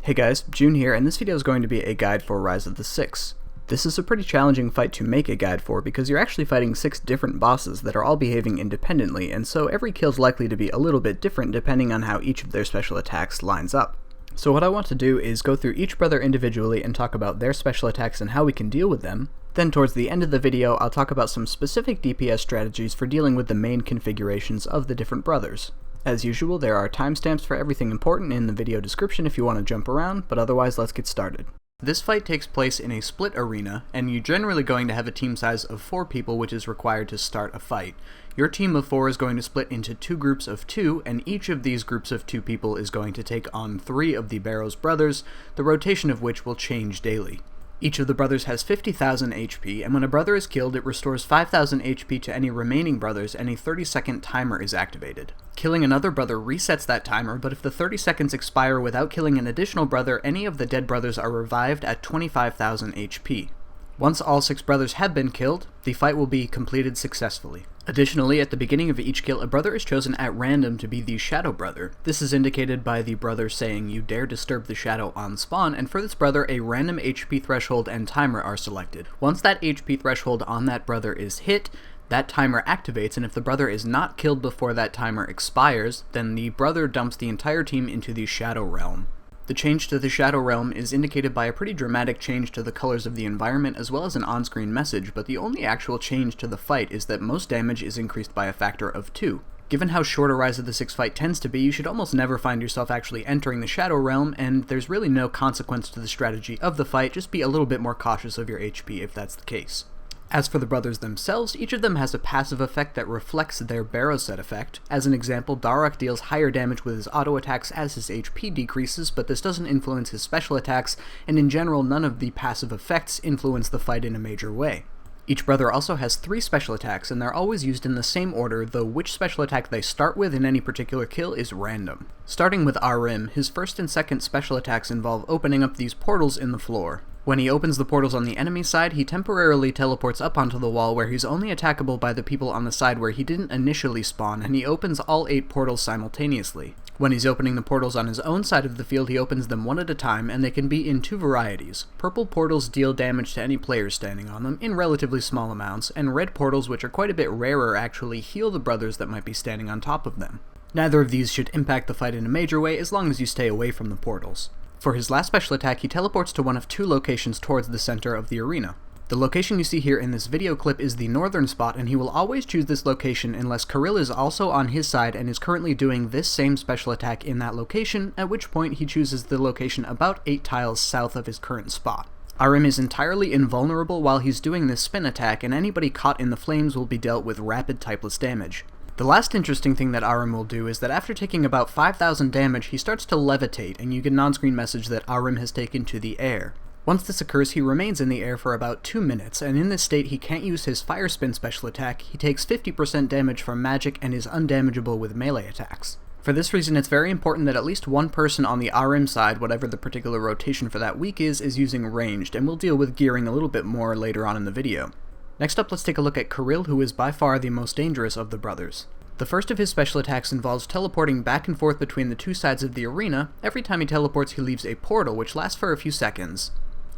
Hey guys, June here, and this video is going to be a guide for Rise of the Six. This is a pretty challenging fight to make a guide for because you're actually fighting 6 different bosses that are all behaving independently, and so every kill is likely to be a little bit different depending on how each of their special attacks lines up. So what I want to do is go through each brother individually and talk about their special attacks and how we can deal with them. Then towards the end of the video, I'll talk about some specific DPS strategies for dealing with the main configurations of the different brothers. As usual, there are timestamps for everything important in the video description if you want to jump around, but otherwise let's get started. This fight takes place in a split arena, and you're generally going to have a team size of 4 people which is required to start a fight. Your team of 4 is going to split into 2 groups of 2, and each of these groups of 2 people is going to take on 3 of the Barrow's brothers, the rotation of which will change daily. Each of the brothers has 50,000 HP, and when a brother is killed, it restores 5,000 HP to any remaining brothers, and a 30-second timer is activated. Killing another brother resets that timer, but if the 30 seconds expire without killing an additional brother, any of the dead brothers are revived at 25,000 HP. Once all 6 brothers have been killed, the fight will be completed successfully. Additionally, at the beginning of each kill, a brother is chosen at random to be the Shadow Brother. This is indicated by the brother saying, "You dare disturb the shadow" on spawn, and for this brother, a random HP threshold and timer are selected. Once that HP threshold on that brother is hit, that timer activates, and if the brother is not killed before that timer expires, then the brother dumps the entire team into the Shadow Realm. The change to the Shadow Realm is indicated by a pretty dramatic change to the colors of the environment as well as an on-screen message, but the only actual change to the fight is that most damage is increased by a factor of 2. Given how short a Rise of the Six fight tends to be, you should almost never find yourself actually entering the Shadow Realm, and there's really no consequence to the strategy of the fight, just be a little bit more cautious of your HP if that's the case. As for the brothers themselves, each of them has a passive effect that reflects their Barrow set effect. As an example, Dharok deals higher damage with his auto attacks as his HP decreases, but this doesn't influence his special attacks, and in general none of the passive effects influence the fight in a major way. Each brother also has 3 special attacks, and they're always used in the same order, though which special attack they start with in any particular kill is random. Starting with Ahrim, his first and second special attacks involve opening up these portals in the floor. When he opens the portals on the enemy side, he temporarily teleports up onto the wall where he's only attackable by the people on the side where he didn't initially spawn, and he opens all 8 portals simultaneously. When he's opening the portals on his own side of the field, he opens them one at a time, and they can be in 2 varieties. Purple portals deal damage to any players standing on them, in relatively small amounts, and red portals, which are quite a bit rarer, actually heal the brothers that might be standing on top of them. Neither of these should impact the fight in a major way as long as you stay away from the portals. For his last special attack, he teleports to one of 2 locations towards the center of the arena. The location you see here in this video clip is the northern spot, and he will always choose this location unless Karil is also on his side and is currently doing this same special attack in that location, at which point he chooses the location about 8 tiles south of his current spot. Ahrim is entirely invulnerable while he's doing this spin attack, and anybody caught in the flames will be dealt with rapid typeless damage. The last interesting thing that Ahrim will do is that after taking about 5,000 damage, he starts to levitate, and you get an on-screen message that Ahrim has taken to the air. Once this occurs, he remains in the air for about 2 minutes, and in this state he can't use his Fire Spin special attack. He takes 50% damage from magic and is undamageable with melee attacks. For this reason, it's very important that at least one person on the Ahrim side, whatever the particular rotation for that week is using ranged, and we'll deal with gearing a little bit more later on in the video. Next up, let's take a look at Karil, who is by far the most dangerous of the brothers. The first of his special attacks involves teleporting back and forth between the 2 sides of the arena. Every time he teleports, he leaves a portal, which lasts for a few seconds.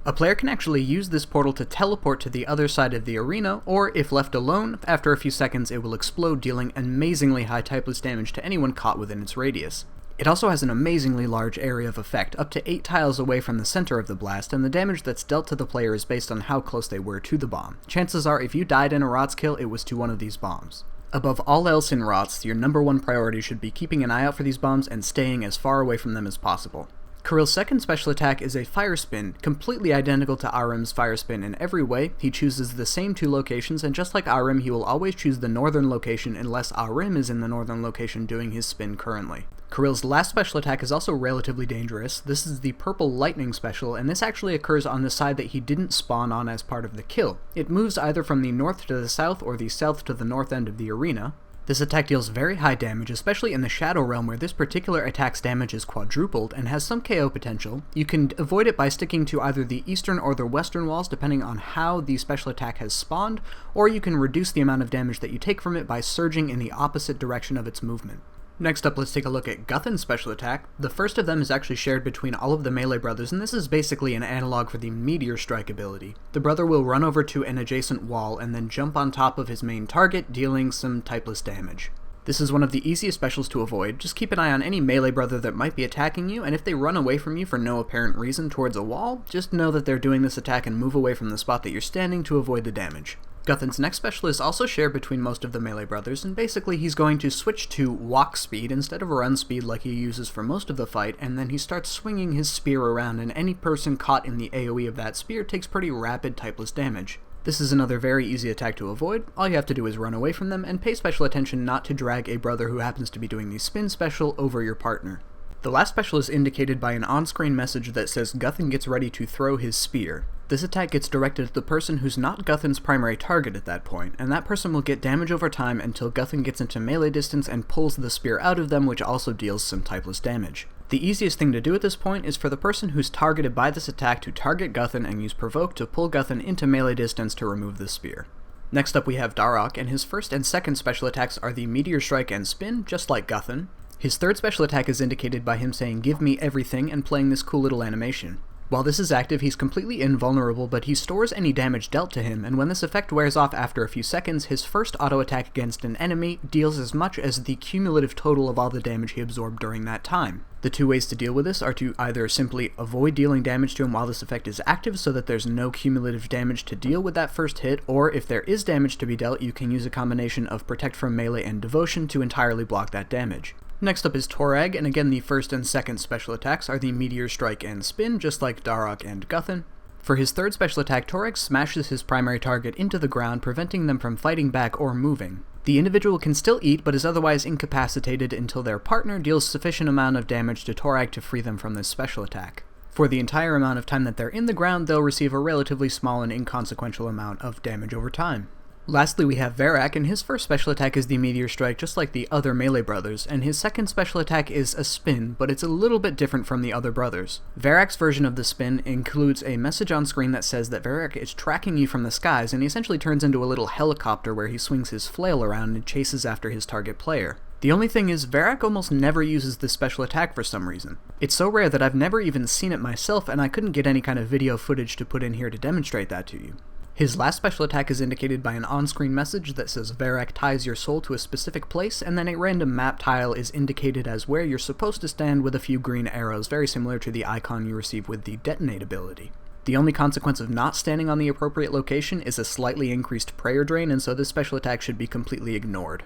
A player can actually use this portal to teleport to the other side of the arena, or if left alone, after a few seconds it will explode, dealing amazingly high typeless damage to anyone caught within its radius. It also has an amazingly large area of effect, up to 8 tiles away from the center of the blast, and the damage that's dealt to the player is based on how close they were to the bomb. Chances are, if you died in a ROTS kill, it was to one of these bombs. Above all else in ROTS, your number 1 priority should be keeping an eye out for these bombs and staying as far away from them as possible. Karil's second special attack is a Fire Spin, completely identical to Ahrim's Fire Spin in every way. He chooses the same 2 locations, and just like Ahrim, he will always choose the northern location unless Ahrim is in the northern location doing his spin currently. Karil's last special attack is also relatively dangerous. This is the Purple Lightning special, and this actually occurs on the side that he didn't spawn on as part of the kill. It moves either from the north to the south or the south to the north end of the arena. This attack deals very high damage, especially in the Shadow Realm where this particular attack's damage is quadrupled and has some KO potential. You can avoid it by sticking to either the eastern or the western walls depending on how the special attack has spawned, or you can reduce the amount of damage that you take from it by surging in the opposite direction of its movement. Next up, let's take a look at Guthan's special attack. The first of them is actually shared between all of the melee brothers, and this is basically an analog for the Meteor Strike ability. The brother will run over to an adjacent wall and then jump on top of his main target, dealing some typeless damage. This is one of the easiest specials to avoid. Just keep an eye on any melee brother that might be attacking you, and if they run away from you for no apparent reason towards a wall, just know that they're doing this attack and move away from the spot that you're standing to avoid the damage. Guthan's next special is also shared between most of the melee brothers, and basically he's going to switch to walk speed instead of run speed like he uses for most of the fight, and then he starts swinging his spear around, and any person caught in the AoE of that spear takes pretty rapid typeless damage. This is another very easy attack to avoid. All you have to do is run away from them and pay special attention not to drag a brother who happens to be doing the spin special over your partner. The last special is indicated by an on-screen message that says Guthan gets ready to throw his spear. This attack gets directed at the person who's not Guthan's primary target at that point, and that person will get damage over time until Guthan gets into melee distance and pulls the spear out of them, which also deals some typeless damage. The easiest thing to do at this point is for the person who's targeted by this attack to target Guthan and use Provoke to pull Guthan into melee distance to remove the spear. Next up we have Dharok, and his first and second special attacks are the Meteor Strike and Spin, just like Guthan. His third special attack is indicated by him saying "Give me everything" and playing this cool little animation. While this is active, he's completely invulnerable, but he stores any damage dealt to him, and when this effect wears off after a few seconds, his first auto attack against an enemy deals as much as the cumulative total of all the damage he absorbed during that time. The two ways to deal with this are to either simply avoid dealing damage to him while this effect is active so that there's no cumulative damage to deal with that first hit, or if there is damage to be dealt, you can use a combination of Protect from Melee and Devotion to entirely block that damage. Next up is Torag, and again the first and second special attacks are the Meteor Strike and Spin, just like Dharok and Guthan. For his third special attack, Torag smashes his primary target into the ground, preventing them from fighting back or moving. The individual can still eat, but is otherwise incapacitated until their partner deals sufficient amount of damage to Torag to free them from this special attack. For the entire amount of time that they're in the ground, they'll receive a relatively small and inconsequential amount of damage over time. Lastly, we have Verac, and his first special attack is the Meteor Strike, just like the other melee brothers, and his second special attack is a spin, but it's a little bit different from the other brothers. Verac's version of the spin includes a message on screen that says that Verac is tracking you from the skies, and he essentially turns into a little helicopter where he swings his flail around and chases after his target player. The only thing is, Verac almost never uses this special attack for some reason. It's so rare that I've never even seen it myself, and I couldn't get any kind of video footage to put in here to demonstrate that to you. His last special attack is indicated by an on-screen message that says Verac ties your soul to a specific place, and then a random map tile is indicated as where you're supposed to stand with a few green arrows, very similar to the icon you receive with the Detonate ability. The only consequence of not standing on the appropriate location is a slightly increased prayer drain, and so this special attack should be completely ignored.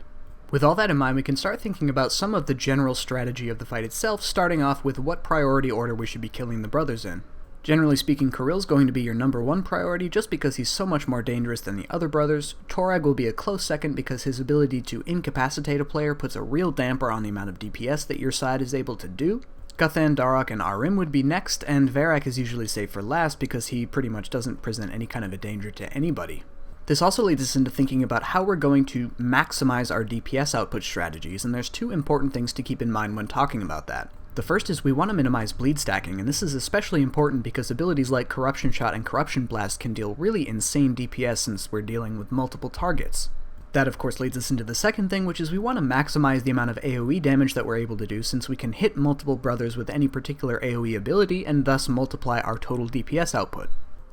With all that in mind, we can start thinking about some of the general strategy of the fight itself, starting off with what priority order we should be killing the brothers in. Generally speaking, Karil's going to be your number one priority just because he's so much more dangerous than the other brothers. Torag will be a close second because his ability to incapacitate a player puts a real damper on the amount of DPS that your side is able to do. Guthan, Dharok, and Ahrim would be next, and Verac is usually safe for last because he pretty much doesn't present any kind of a danger to anybody. This also leads us into thinking about how we're going to maximize our DPS output strategies, and there's two important things to keep in mind when talking about that. The first is we want to minimize bleed stacking, and this is especially important because abilities like Corruption Shot and Corruption Blast can deal really insane DPS since we're dealing with multiple targets. That of course leads us into the second thing, which is we want to maximize the amount of AoE damage that we're able to do since we can hit multiple brothers with any particular AoE ability and thus multiply our total DPS output.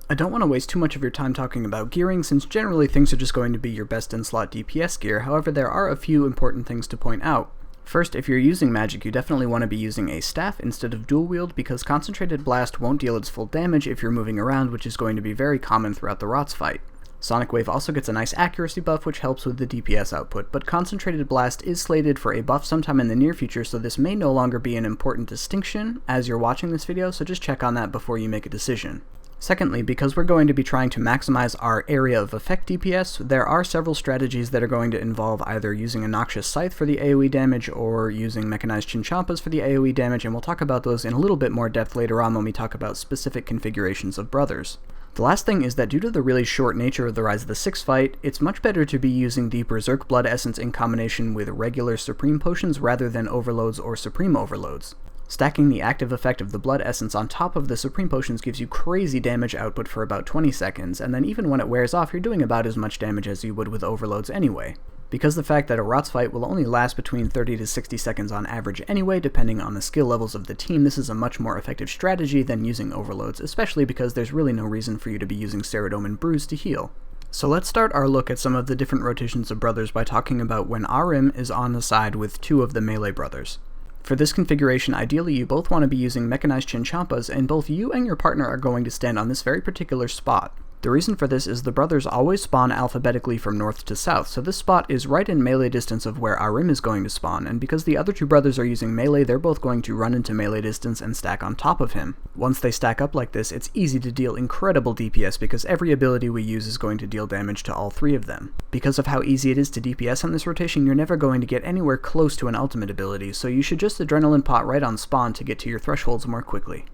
I don't want to waste too much of your time talking about gearing since generally things are just going to be your best in slot DPS gear, however there are a few important things to point out. First, if you're using magic, you definitely want to be using a staff instead of dual wield because Concentrated Blast won't deal its full damage if you're moving around, which is going to be very common throughout the Rots fight. Sonic Wave also gets a nice accuracy buff which helps with the DPS output, but Concentrated Blast is slated for a buff sometime in the near future, so this may no longer be an important distinction as you're watching this video, so just check on that before you make a decision. Secondly, because we're going to be trying to maximize our area of effect DPS, there are several strategies that are going to involve either using a Noxious Scythe for the AoE damage or using Mechanized Chinchompas for the AoE damage, and we'll talk about those in a little bit more depth later on when we talk about specific configurations of brothers. The last thing is that due to the really short nature of the Rise of the Six fight, it's much better to be using the Berserk Blood Essence in combination with regular Supreme Potions rather than Overloads or Supreme Overloads. Stacking the active effect of the Blood Essence on top of the Supreme Potions gives you crazy damage output for about 20 seconds, and then even when it wears off, you're doing about as much damage as you would with Overloads anyway. Because the fact that a Rots fight will only last between 30 to 60 seconds on average anyway, depending on the skill levels of the team, this is a much more effective strategy than using overloads, especially because there's really no reason for you to be using Ceridome and Bruise to heal. So let's start our look at some of the different rotations of brothers by talking about when Ahrim is on the side with two of the melee brothers. For this configuration, ideally you both want to be using mechanized Chinchampas, and both you and your partner are going to stand on this very particular spot. The reason for this is the brothers always spawn alphabetically from north to south, so this spot is right in melee distance of where Ahrim is going to spawn, and because the other two brothers are using melee, they're both going to run into melee distance and stack on top of him. Once they stack up like this, it's easy to deal incredible DPS because every ability we use is going to deal damage to all three of them. Because of how easy it is to DPS on this rotation, you're never going to get anywhere close to an ultimate ability, so you should just adrenaline pot right on spawn to get to your thresholds more quickly.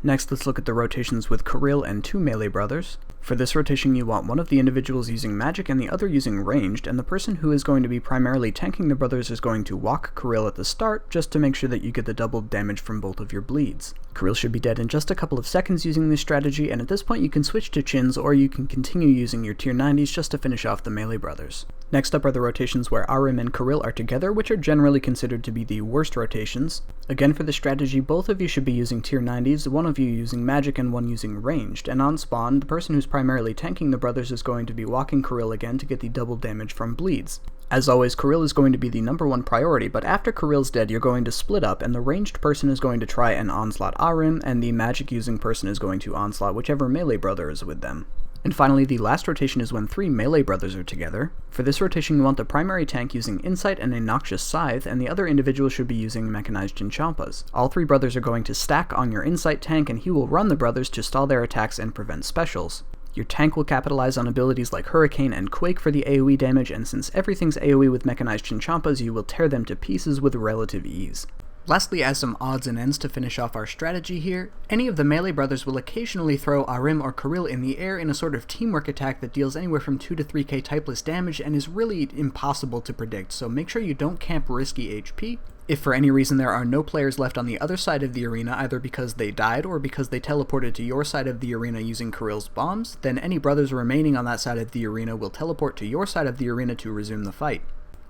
Next, let's look at the rotations with Karil and two melee brothers. For this rotation, you want one of the individuals using magic and the other using ranged, and the person who is going to be primarily tanking the brothers is going to walk Karil at the start, just to make sure that you get the double damage from both of your bleeds. Karil should be dead in just a couple of seconds using this strategy, and at this point you can switch to Chins, or you can continue using your tier 90s just to finish off the melee brothers. Next up are the rotations where Ahrim and Karil are together, which are generally considered to be the worst rotations. Again, for this strategy, both of you should be using tier 90s, one of you using magic and one using ranged, and on spawn, the person who's primarily tanking the brothers is going to be walking Karil again to get the double damage from bleeds. As always, Karil is going to be the #1 priority, but after Karil's dead, you're going to split up, and the ranged person is going to try and onslaught Ahrim, and the magic using person is going to onslaught whichever melee brother is with them. And finally, the last rotation is when 3 melee brothers are together. For this rotation, you want the primary tank using Insight and a Noxious Scythe, and the other individual should be using mechanized Chinchampas. All 3 brothers are going to stack on your Insight tank, and he will run the brothers to stall their attacks and prevent specials. Your tank will capitalize on abilities like Hurricane and Quake for the AoE damage, and since everything's AoE with mechanized Chinchampas, you will tear them to pieces with relative ease. Lastly, as some odds and ends to finish off our strategy here, any of the melee brothers will occasionally throw Ahrim or Karil in the air in a sort of teamwork attack that deals anywhere from 2 to 3k typeless damage and is really impossible to predict, so make sure you don't camp risky HP. If for any reason there are no players left on the other side of the arena, either because they died or because they teleported to your side of the arena using Karil's bombs, then any brothers remaining on that side of the arena will teleport to your side of the arena to resume the fight.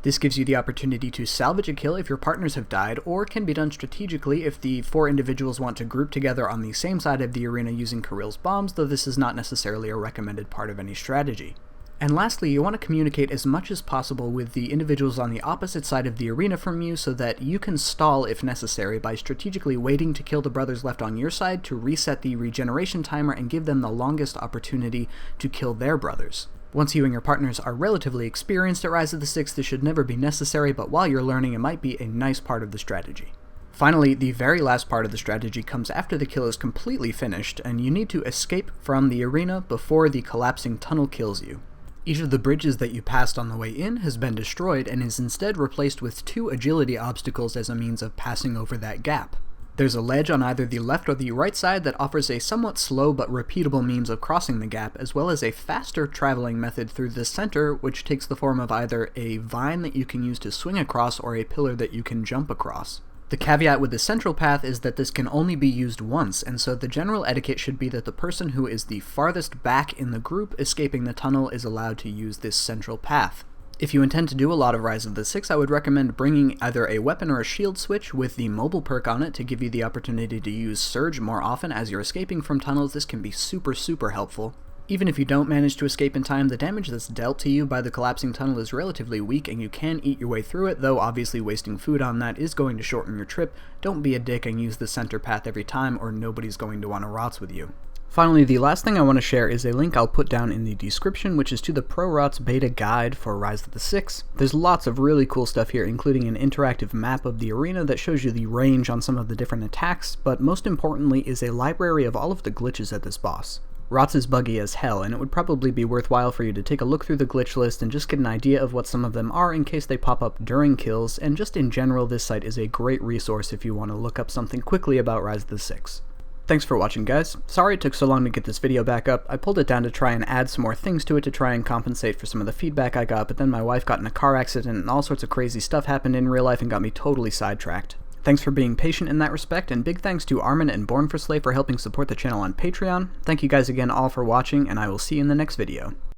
This gives you the opportunity to salvage a kill if your partners have died, or can be done strategically if the 4 individuals want to group together on the same side of the arena using Karil's bombs, though this is not necessarily a recommended part of any strategy. And lastly, you want to communicate as much as possible with the individuals on the opposite side of the arena from you so that you can stall if necessary by strategically waiting to kill the brothers left on your side to reset the regeneration timer and give them the longest opportunity to kill their brothers. Once you and your partners are relatively experienced at Rise of the Sixth, this should never be necessary, but while you're learning, it might be a nice part of the strategy. Finally, the very last part of the strategy comes after the kill is completely finished, and you need to escape from the arena before the collapsing tunnel kills you. Each of the bridges that you passed on the way in has been destroyed and is instead replaced with 2 agility obstacles as a means of passing over that gap. There's a ledge on either the left or the right side that offers a somewhat slow but repeatable means of crossing the gap, as well as a faster traveling method through the center, which takes the form of either a vine that you can use to swing across or a pillar that you can jump across. The caveat with the central path is that this can only be used once, and so the general etiquette should be that the person who is the farthest back in the group escaping the tunnel is allowed to use this central path. If you intend to do a lot of Rise of the Six, I would recommend bringing either a weapon or a shield switch with the mobile perk on it to give you the opportunity to use Surge more often as you're escaping from tunnels. This can be super helpful. Even if you don't manage to escape in time, the damage that's dealt to you by the collapsing tunnel is relatively weak and you can eat your way through it, though obviously wasting food on that is going to shorten your trip. Don't be a dick and use the center path every time or nobody's going to want to rots with you. Finally, the last thing I want to share is a link I'll put down in the description, which is to the Pro Rots beta guide for Rise of the Six. There's lots of really cool stuff here, including an interactive map of the arena that shows you the range on some of the different attacks, but most importantly is a library of all of the glitches at this boss. Rots is buggy as hell, and it would probably be worthwhile for you to take a look through the glitch list and just get an idea of what some of them are in case they pop up during kills, and just in general this site is a great resource if you want to look up something quickly about Rise of the Six. Thanks for watching, guys. Sorry it took so long to get this video back up. I pulled it down to try and add some more things to it to try and compensate for some of the feedback I got, but then my wife got in a car accident and all sorts of crazy stuff happened in real life and got me totally sidetracked. Thanks for being patient in that respect, and big thanks to Armin and Born for Slay for helping support the channel on Patreon. Thank you guys again all for watching, and I will see you in the next video.